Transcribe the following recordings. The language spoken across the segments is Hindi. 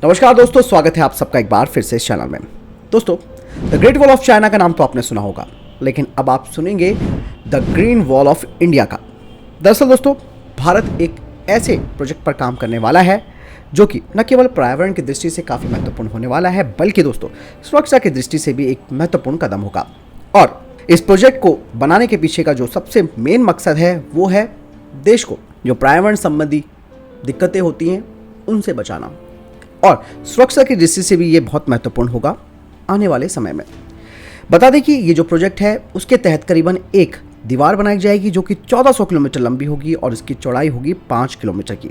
नमस्कार दोस्तों, स्वागत है आप सबका एक बार फिर से इस चैनल में। दोस्तों, the great wall of China का नाम तो आपने सुना होगा, लेकिन अब आप सुनेंगे the green wall of India का। दरअसल दोस्तों, भारत एक ऐसे प्रोजेक्ट पर काम करने वाला है जो कि न केवल पर्यावरण की दृष्टि से काफ़ी महत्वपूर्ण होने वाला है, बल्कि दोस्तों सुरक्षा की दृष्टि से भी एक महत्वपूर्ण कदम होगा। और इस प्रोजेक्ट को बनाने के पीछे का जो सबसे मेन मकसद है वो है देश को जो पर्यावरण संबंधी दिक्कतें होती हैं उनसे बचाना, और सुरक्षा की दृष्टि से भी ये बहुत महत्वपूर्ण होगा आने वाले समय में। बता दें कि ये जो प्रोजेक्ट है उसके तहत करीबन एक दीवार बनाई जाएगी जो कि 1400 किलोमीटर लंबी होगी और इसकी चौड़ाई होगी 5 किलोमीटर की।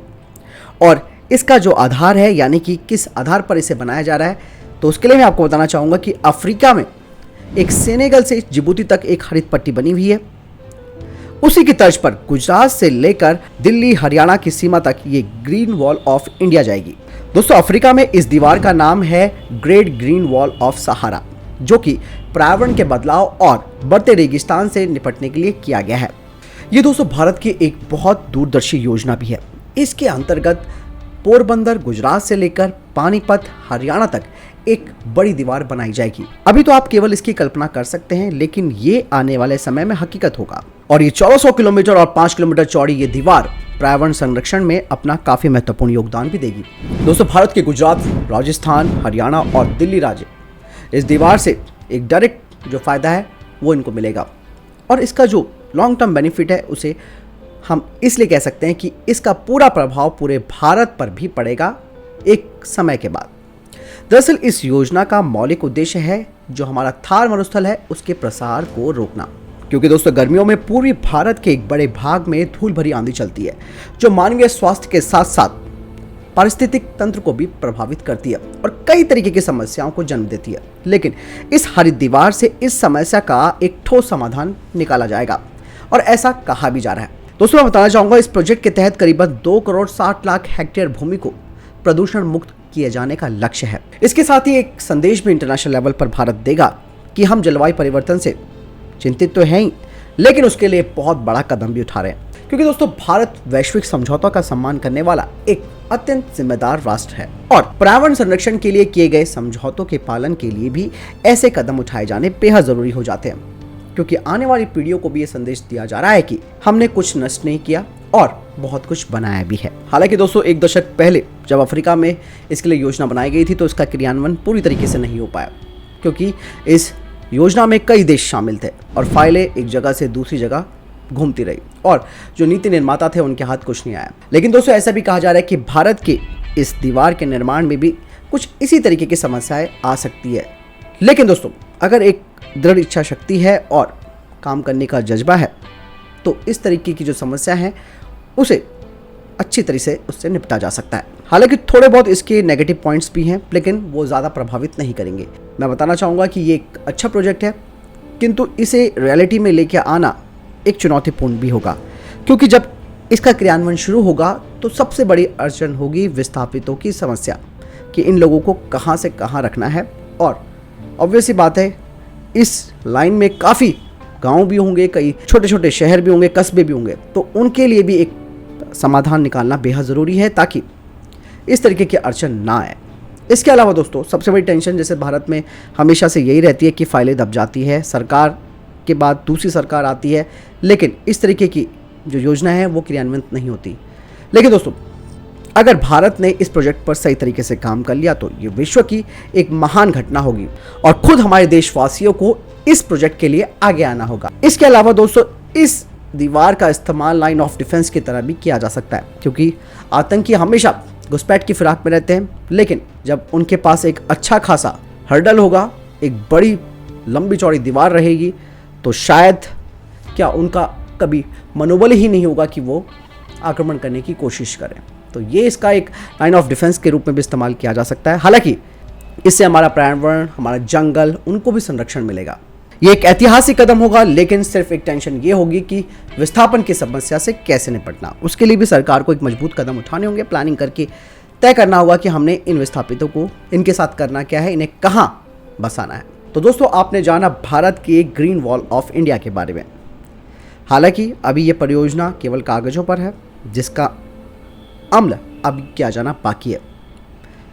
और इसका जो आधार है, यानी कि किस आधार पर इसे बनाया जा रहा है, तो उसके लिए मैं आपको बताना चाहूँगा कि अफ्रीका में एक सेनेगल से जिबूती तक एक हरित पट्टी बनी हुई है। उसी की तर्ज पर गुजरात से लेकर दिल्ली हरियाणा की सीमा तक ये ग्रीन वॉल ऑफ इंडिया जाएगी। दोस्तों, अफ्रीका में इस दीवार का नाम है ग्रेट ग्रीन वॉल ऑफ सहारा, जो कि पर्यावरण के बदलाव और बढ़ते रेगिस्तान से निपटने के लिए किया गया है। ये दोस्तों भारत की एक बहुत दूरदर्शी योजना भी है। इसके अंतर्गत पोरबंदर गुजरात से लेकर पानीपत हरियाणा तक एक बड़ी दीवार बनाई जाएगी। अभी तो आप केवल इसकी कल्पना कर सकते हैं, लेकिन ये आने वाले समय में हकीकत होगा। और ये 1400 किलोमीटर और 5 किलोमीटर चौड़ी ये दीवार पर्यावरण संरक्षण में अपना काफी महत्वपूर्ण योगदान भी देगी। दोस्तों, भारत के गुजरात, राजस्थान, हरियाणा और दिल्ली राज्य इस दीवार से एक डायरेक्ट जो फायदा है वो इनको मिलेगा, और इसका जो लॉन्ग टर्म बेनिफिट है उसे हम इसलिए कह सकते हैं कि इसका पूरा प्रभाव पूरे भारत पर भी पड़ेगा एक समय के बाद। दरअसल इस योजना का मौलिक उद्देश्य है जो हमारा थार मरुस्थल है उसके प्रसार को रोकना, क्योंकि दोस्तों गर्मियों में पूर्वी भारत के एक बड़े भाग में धूल भरी आंधी चलती है जो मानवीय स्वास्थ्य के साथ साथ पारिस्थितिक तंत्र को भी प्रभावित करती है और कई तरीके की समस्याओं को जन्म देती है। लेकिन इस हरित दीवार से इस समस्या का एक ठोस समाधान निकाला जाएगा, और ऐसा कहा भी जा रहा है। दोस्तों, मैं बताना चाहूँगा इस प्रोजेक्ट के तहत करीबन 2 करोड़ 60 लाख हेक्टेयर भूमि को प्रदूषण मुक्त किए जाने का लक्ष्य है। इसके साथ ही एक संदेश भी इंटरनेशनल लेवल पर भारत देगा कि हम जलवायु परिवर्तन से चिंतित तो हैं ही, लेकिन उसके लिए बहुत बड़ा कदम भी उठा रहे हैं, क्योंकि दोस्तों भारत वैश्विक समझौता का सम्मान करने वाला एक अत्यंत जिम्मेदार राष्ट्र है, और पर्यावरण संरक्षण के लिए किए गए समझौतों के पालन के लिए भी ऐसे कदम उठाए जाने बेहद जरूरी हो जाते हैं, क्योंकि आने वाली पीढ़ियों को भी ये संदेश दिया जा रहा है कि हमने कुछ नष्ट नहीं किया और बहुत कुछ बनाया भी है। हालांकि दोस्तों, एक दशक पहले जब अफ्रीका में इसके लिए योजना बनाई गई थी तो इसका क्रियान्वयन पूरी तरीके से नहीं हो पाया, क्योंकि इस योजना में कई देश शामिल थे और फाइलें एक जगह से दूसरी जगह घूमती रही, और जो नीति निर्माता थे उनके हाथ कुछ नहीं आया। लेकिन दोस्तों, ऐसा भी कहा जा रहा है कि भारत के इस दीवार के निर्माण में भी कुछ इसी तरीके की समस्याएं आ सकती है। लेकिन दोस्तों, अगर एक दृढ़ इच्छा शक्ति है और काम करने का जज्बा है तो इस तरीके की जो समस्या है उसे अच्छी तरह से उससे निपटा जा सकता है। हालांकि थोड़े बहुत इसके नेगेटिव पॉइंट्स भी हैं, लेकिन वो ज़्यादा प्रभावित नहीं करेंगे। मैं बताना चाहूँगा कि ये एक अच्छा प्रोजेक्ट है, किंतु इसे रियलिटी में लेके आना एक चुनौतीपूर्ण भी होगा, क्योंकि जब इसका क्रियान्वयन शुरू होगा तो सबसे बड़ी अड़चन होगी विस्थापितों की समस्या कि इन लोगों को कहाँ से कहाँ रखना है। और ऑब्वियस सी बात है, इस लाइन में काफ़ी गांव भी होंगे, कई छोटे छोटे शहर भी होंगे, कस्बे भी होंगे, तो उनके लिए भी एक समाधान निकालना बेहद ज़रूरी है ताकि इस तरीके की अड़चन ना आए। इसके अलावा दोस्तों, सबसे बड़ी टेंशन जैसे भारत में हमेशा से यही रहती है कि फाइलें दब जाती है, सरकार के बाद दूसरी सरकार आती है, लेकिन इस तरीके की जो योजना है वो क्रियान्वित नहीं होती। लेकिन दोस्तों, अगर भारत ने इस प्रोजेक्ट पर सही तरीके से काम कर लिया तो ये विश्व की एक महान घटना होगी, और खुद हमारे देशवासियों को इस प्रोजेक्ट के लिए आगे आना होगा। इसके अलावा दोस्तों, इस दीवार का इस्तेमाल लाइन ऑफ डिफेंस की तरह भी किया जा सकता है, क्योंकि आतंकी हमेशा घुसपैठ की फिराक में रहते हैं, लेकिन जब उनके पास एक अच्छा खासा हर्डल होगा, एक बड़ी लंबी चौड़ी दीवार रहेगी, तो शायद क्या उनका कभी मनोबल ही नहीं होगा कि वो आक्रमण करने की कोशिश करें। तो ये इसका एक लाइन ऑफ डिफेंस के रूप में भी इस्तेमाल किया जा सकता है। हालांकि इससे हमारा पर्यावरण, हमारा जंगल, उनको भी संरक्षण मिलेगा। ये एक ऐतिहासिक कदम होगा, लेकिन सिर्फ एक टेंशन ये होगी कि विस्थापन की समस्या से कैसे निपटना। उसके लिए भी सरकार को एक मजबूत कदम उठाने होंगे, प्लानिंग करके तय करना होगा कि हमने इन विस्थापितों को इनके साथ करना क्या है, इन्हें कहाँ बसाना है। तो दोस्तों, आपने जाना भारत के ग्रीन वॉल ऑफ इंडिया के बारे में। हालांकि अभी ये परियोजना केवल कागजों पर है, जिसका अमल अब किया जाना बाकी है।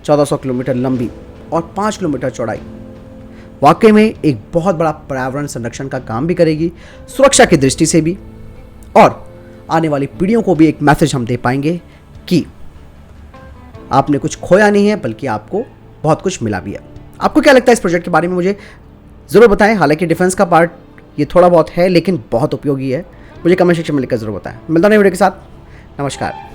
1400 किलोमीटर लंबी और 5 किलोमीटर चौड़ाई वाकई में एक बहुत बड़ा पर्यावरण संरक्षण का काम भी करेगी, सुरक्षा की दृष्टि से भी, और आने वाली पीढ़ियों को भी एक मैसेज हम दे पाएंगे कि आपने कुछ खोया नहीं है बल्कि आपको बहुत कुछ मिला भी है। आपको क्या लगता है इस प्रोजेक्ट के बारे में, मुझे ज़रूर बताएं। हालांकि डिफेंस का पार्ट ये थोड़ा बहुत है लेकिन बहुत उपयोगी है। मुझे कमेंट सेक्शन में लिखकर ज़रूर बताएं। मिलता हूं नई वीडियो के साथ। नमस्कार।